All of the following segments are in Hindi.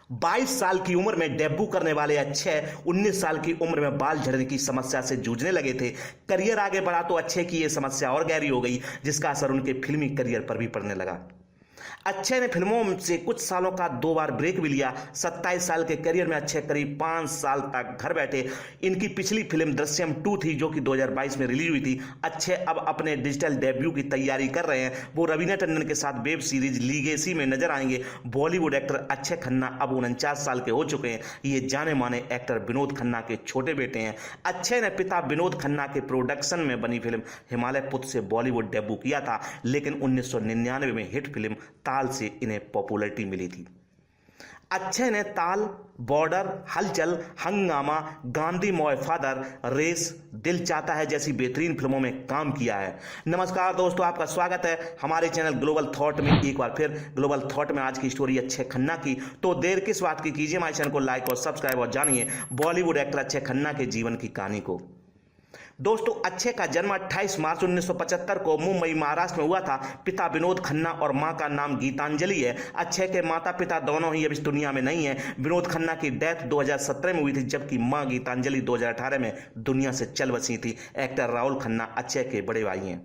22 साल की उम्र में डेब्यू करने वाले अक्षय 19 साल की उम्र में बाल झड़ने की समस्या से जूझने लगे थे। करियर आगे बढ़ा तो अक्षय की यह समस्या और गहरी हो गई, जिसका असर उनके फिल्मी करियर पर भी पड़ने लगा। अक्षय ने फिल्मों से कुछ सालों का 2 बार ब्रेक भी लिया। 27 साल के करियर में अक्षय करीब 5 साल तक घर बैठे। इनकी पिछली फिल्म दृश्यम 2 थी, जो कि 2022 में रिलीज हुई थी। अक्षय अब अपने डिजिटल डेब्यू की तैयारी कर रहे हैं। वो रवीना टंडन के साथ वेब सीरीज लीगेसी में नजर आएंगे। बॉलीवुड एक्टर अक्षय खन्ना अब 49 साल के हो चुके हैं। ये जाने माने एक्टर विनोद खन्ना के छोटे बेटे हैं। अक्षय ने पिता विनोद खन्ना के प्रोडक्शन में बनी फिल्म हिमालय पुत्र से बॉलीवुड डेब्यू किया था, लेकिन 1999 में हिट फिल्म ताल से इन्हें पॉपुलैरिटी मिली थी। अक्षय ने ताल, बॉर्डर, हलचल, हंगामा, गांधी मॉय फादर, रेस, दिल चाहता है जैसी बेहतरीन फिल्मों में काम किया है। नमस्कार दोस्तों, आपका स्वागत है हमारे चैनल ग्लोबल थॉट में। एक बार फिर ग्लोबल थॉट में आज की स्टोरी अक्षय खन्ना की। तो देर किस बात की, कीजिए हमारे चैनल को लाइक और सब्सक्राइब और जानिए बॉलीवुड एक्टर अक्षय खन्ना के जीवन की कहानी को। दोस्तों, अक्षय का जन्म 28 मार्च 1975 को मुंबई महाराष्ट्र में हुआ था। पिता विनोद खन्ना और मां का नाम गीतांजलि है। अक्षय के माता पिता दोनों ही अब इस दुनिया में नहीं है। विनोद खन्ना की डेथ 2017 में हुई थी, जबकि मां गीतांजलि 2018 में दुनिया से चल बसी थी। एक्टर राहुल खन्ना अक्षय के बड़े भाई हैं।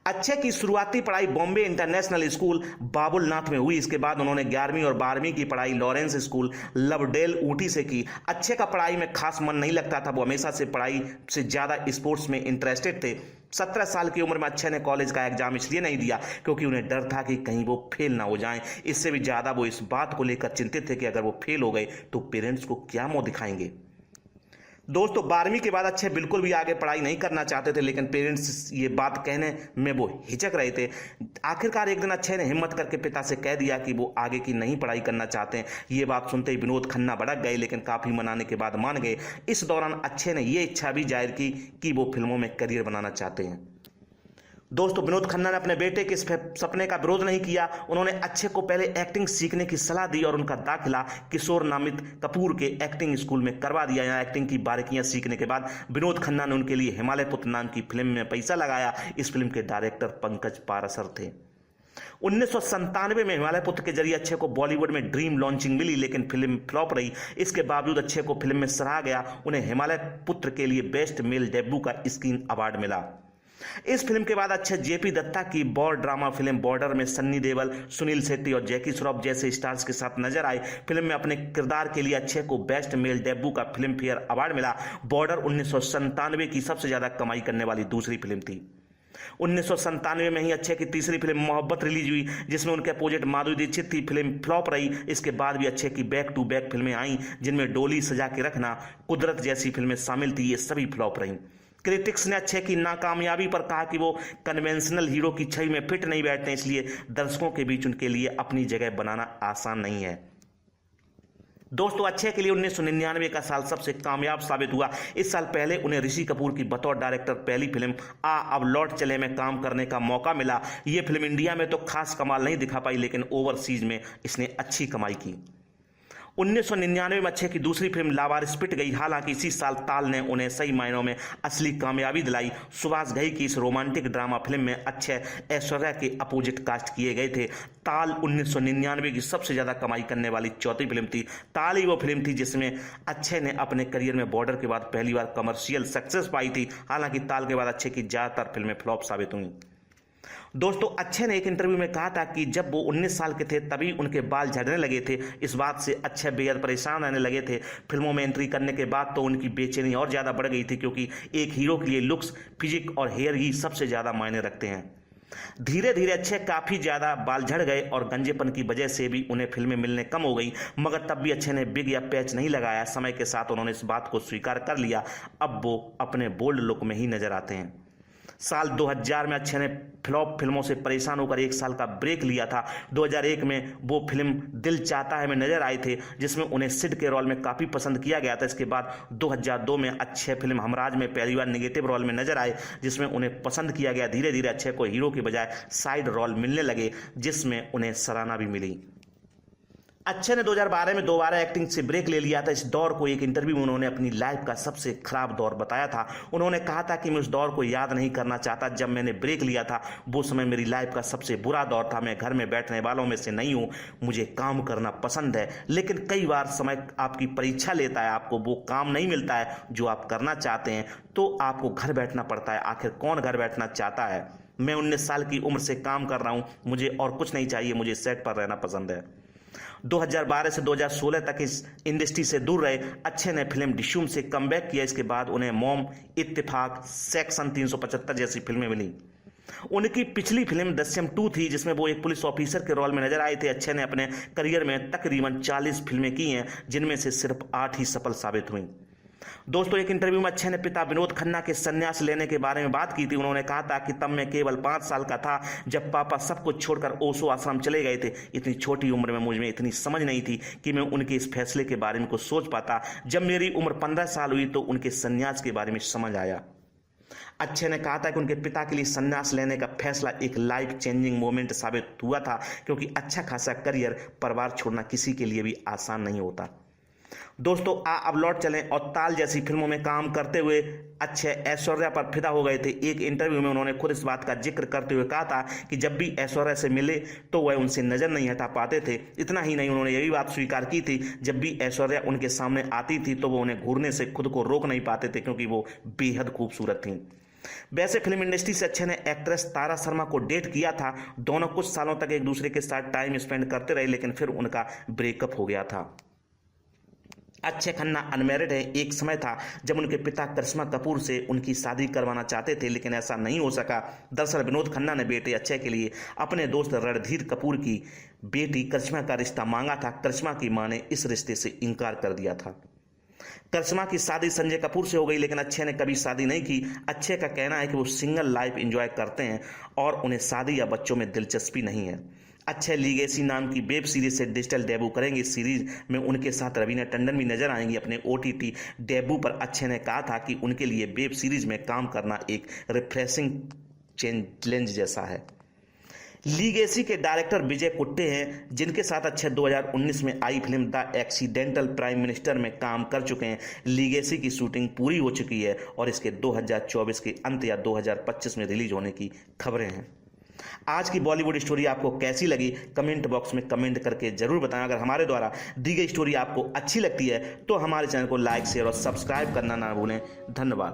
अक्षय की शुरुआती पढ़ाई बॉम्बे इंटरनेशनल स्कूल बाबुलनाथ में हुई। इसके बाद उन्होंने 11वीं और 12वीं की पढ़ाई लॉरेंस स्कूल लवडेल ऊटी से की। अक्षय का पढ़ाई में खास मन नहीं लगता था। वो हमेशा से पढ़ाई से ज्यादा स्पोर्ट्स में इंटरेस्टेड थे। 17 साल की उम्र में अक्षय ने कॉलेज का एग्जाम इसलिए नहीं दिया क्योंकि उन्हें डर था कि कहीं वो फेल ना हो जाएं। इससे भी ज्यादा वो इस बात को लेकर चिंतित थे कि अगर वो फेल हो गए तो पेरेंट्स को क्या मुंह दिखाएंगे। दोस्तों, 12वीं के बाद अक्षय बिल्कुल भी आगे पढ़ाई नहीं करना चाहते थे, लेकिन पेरेंट्स ये बात कहने में वो हिचक रहे थे। आखिरकार एक दिन अक्षय ने हिम्मत करके पिता से कह दिया कि वो आगे की नहीं पढ़ाई करना चाहते हैं। ये बात सुनते ही विनोद खन्ना भड़क गए, लेकिन काफी मनाने के बाद मान गए। इस दौरान अक्षय ने ये इच्छा भी जाहिर की कि वो फिल्मों में करियर बनाना चाहते हैं। दोस्तों, विनोद खन्ना ने अपने बेटे के इस सपने का विरोध नहीं किया। उन्होंने अक्षय को पहले एक्टिंग सीखने की सलाह दी और उनका दाखिला किशोर नामित कपूर के एक्टिंग स्कूल में करवा दिया। यहाँ एक्टिंग की बारीकियां सीखने के बाद विनोद खन्ना ने उनके लिए हिमालय पुत्र नाम की फिल्म में पैसा लगाया। इस फिल्म के डायरेक्टर पंकज पाराशर थे। 1997 में हिमालय पुत्र के जरिए अक्षय को बॉलीवुड में ड्रीम लॉन्चिंग मिली, लेकिन फिल्म फ्लॉप रही। इसके बावजूद अक्षय को फिल्म में सराहा गया। उन्हें हिमालय पुत्र के लिए बेस्ट मेल डेब्यू का स्क्रीन अवार्ड मिला। इस फिल्म के बाद अक्षय जेपी दत्ता की वॉर ड्रामा फिल्म बॉर्डर में सन्नी देओल, सुनील शेट्टी और जैकी श्रॉफ जैसे स्टार्स के साथ नजर आए। फिल्म में अपने किरदार के लिए अक्षय को बेस्ट मेल डेब्यू का फिल्म फेयर अवार्ड मिला। बॉर्डर 1997 की सबसे ज्यादा कमाई करने वाली दूसरी फिल्म थी। 1997 में ही अक्षय की तीसरी फिल्म मोहब्बत रिलीज हुई, जिसमें उनके अपोजिट माधुरी दीक्षित थी। फिल्म फ्लॉप रही। इसके बाद भी अक्षय की बैक टू बैक फिल्में आई, जिनमें डोली सजा के रखना, कुदरत जैसी फिल्में शामिल थी। ये सभी फ्लॉप रही। क्रिटिक्स ने अक्षय की नाकामयाबी पर कहा कि वो कन्वेंशनल हीरो की छवि में फिट नहीं बैठते, इसलिए दर्शकों के बीच उनके लिए अपनी जगह बनाना आसान नहीं है। दोस्तों, अक्षय के लिए 1999 का साल सबसे कामयाब साबित हुआ। इस साल पहले उन्हें ऋषि कपूर की बतौर डायरेक्टर पहली फिल्म आ अब लौट चले में काम करने का मौका मिला। यह फिल्म इंडिया में तो खास कमाल नहीं दिखा पाई, लेकिन ओवरसीज में इसने अच्छी कमाई की। 1999 में अक्षय की दूसरी फिल्म लावारिस पिट गई। हालांकि इसी साल ताल ने उन्हें सही मायनों में असली कामयाबी दिलाई। सुभाष घई की इस रोमांटिक ड्रामा फिल्म में अक्षय ऐश्वर्या के अपोजिट कास्ट किए गए थे। ताल 1999 की सबसे ज्यादा कमाई करने वाली चौथी फिल्म थी। ताल ही वो फिल्म थी जिसमें अक्षय ने अपने करियर में बॉर्डर के बाद पहली बार कमर्शियल सक्सेस पाई थी। हालांकि ताल के बाद अक्षय की ज्यादातर फिल्में फ्लॉप साबित हुई। दोस्तों, अक्षय ने एक इंटरव्यू में कहा था कि जब वो 19 साल के थे तभी उनके बाल झड़ने लगे थे। इस बात से अक्षय बेहद परेशान रहने लगे थे। फिल्मों में एंट्री करने के बाद तो उनकी बेचैनी और ज्यादा बढ़ गई थी, क्योंकि एक हीरो के लिए लुक्स, फिजिक और हेयर ही सबसे ज्यादा मायने रखते हैं। धीरे धीरे अक्षय काफी ज्यादा बाल झड़ गए और गंजेपन की वजह से भी उन्हें फिल्में मिलने कम हो गई, मगर तब भी अक्षय ने बिग या पैच नहीं लगाया। समय के साथ उन्होंने इस बात को स्वीकार कर लिया। अब वो अपने बोल्ड लुक में ही नजर आते हैं। साल 2000 में अक्षय ने फ्लॉप फिल्मों से परेशान होकर एक साल का ब्रेक लिया था। 2001 में वो फिल्म दिल चाहता है में नजर आए थे, जिसमें उन्हें सिड के रोल में काफी पसंद किया गया था। इसके बाद 2002 में अक्षय फिल्म हमराज में पहली बार नेगेटिव रोल में नजर आए, जिसमें उन्हें पसंद किया गया। धीरे धीरे अक्षय को हीरो के बजाय साइड रोल मिलने लगे, जिसमें उन्हें सराहना भी मिली। अक्षय ने 2012 में दोबारा एक्टिंग से ब्रेक ले लिया था। इस दौर को एक इंटरव्यू में उन्होंने अपनी लाइफ का सबसे खराब दौर बताया था। उन्होंने कहा था कि मैं उस दौर को याद नहीं करना चाहता जब मैंने ब्रेक लिया था। वो समय मेरी लाइफ का सबसे बुरा दौर था। मैं घर में बैठने वालों में से नहीं हूँ, मुझे काम करना पसंद है, लेकिन कई बार समय आपकी परीक्षा लेता है, आपको वो काम नहीं मिलता है जो आप करना चाहते हैं, तो आपको घर बैठना पड़ता है। आखिर कौन घर बैठना चाहता है? मैं 19 साल की उम्र से काम कर रहा हूँ, मुझे और कुछ नहीं चाहिए, मुझे सेट पर रहना पसंद है। 2012 से 2016 तक इस इंडस्ट्री से दूर रहे अक्षय ने फिल्म डिशूम से कमबैक किया। इसके बाद उन्हें मॉम, इत्तेफाक, सेक्शन 375 जैसी फिल्में मिली। उनकी पिछली फिल्म दृश्यम 2 थी, जिसमें वो एक पुलिस ऑफिसर के रोल में नजर आए थे। अक्षय ने अपने करियर में तकरीबन 40 फिल्में की हैं, जिनमें से सिर्फ 8 ही सफल साबित हुई। दोस्तों, एक इंटरव्यू में अक्षय ने पिता विनोद खन्ना के संन्यास लेने के बारे में बात की थी। उन्होंने कहा था कि तब मैं केवल 5 साल का था जब पापा सब कुछ छोड़कर ओशो आश्रम चले गए थे। इतनी छोटी उम्र में मुझ में इतनी समझ नहीं थी कि मैं उनके इस फैसले के बारे में कुछ सोच पाता। जब मेरी उम्र 15 साल हुई तो उनके संन्यास के बारे में समझ आया। अक्षय ने कहा था कि उनके पिता के लिए संन्यास लेने का फैसला एक लाइफ चेंजिंग मोमेंट साबित हुआ था, क्योंकि अच्छा खासा करियर, परिवार छोड़ना किसी के लिए भी आसान नहीं होता। दोस्तों, अब लौट चलें और ताल जैसी फिल्मों में काम करते हुए अक्षय ऐश्वर्या पर फिदा हो गए थे। एक इंटरव्यू में उन्होंने खुद इस बात का जिक्र करते हुए कहा था कि जब भी ऐश्वर्या से मिले तो वह उनसे नजर नहीं हटा पाते थे। इतना ही नहीं, उन्होंने यह भी बात स्वीकार की थी जब भी ऐश्वर्या उनके सामने आती थी तो वो उन्हें घूरने से खुद को रोक नहीं पाते थे, क्योंकि वो बेहद खूबसूरत थी। वैसे फिल्म इंडस्ट्री से अक्षय ने एक्ट्रेस तारा शर्मा को डेट किया था। दोनों कुछ सालों तक एक दूसरे के साथ टाइम स्पेंड करते रहे, लेकिन फिर उनका ब्रेकअप हो गया था। अक्षय खन्ना अनमैरिड है। एक समय था जब उनके पिता करिश्मा कपूर से उनकी शादी करवाना चाहते थे, लेकिन ऐसा नहीं हो सका। दरअसल विनोद खन्ना ने बेटे अक्षय के लिए अपने दोस्त रणधीर कपूर की बेटी करिश्मा का रिश्ता मांगा था। करिश्मा की मां ने इस रिश्ते से इनकार कर दिया था। करिश्मा की शादी संजय कपूर से हो गई, लेकिन अक्षय ने कभी शादी नहीं की। अक्षय का कहना है कि वो सिंगल लाइफ एंजॉय करते हैं और उन्हें शादी या बच्चों में दिलचस्पी नहीं है। अक्षय लीगेसी नाम की वेब सीरीज से डिजिटल डेब्यू करेंगे। इस सीरीज में उनके साथ रवीना टंडन भी नजर आएंगी। अपने OTT डेब्यू पर अक्षय ने कहा था कि उनके लिए वेब सीरीज में काम करना एक रिफ्रेशिंग चैलेंज जैसा है। लीगेसी के डायरेक्टर विजय कुट्टे हैं, जिनके साथ अक्षय 2019 में आई film the accidental prime minister में काम कर चुके हैं। लीगेसी की शूटिंग पूरी हो चुकी है और इसके 2024 के अंत या 2025 में रिलीज होने की खबरें हैं। आज की बॉलीवुड स्टोरी आपको कैसी लगी, कमेंट बॉक्स में कमेंट करके जरूर बताएं। अगर हमारे द्वारा दी गई स्टोरी आपको अच्छी लगती है तो हमारे चैनल को लाइक, शेयर और सब्सक्राइब करना ना भूलें। धन्यवाद।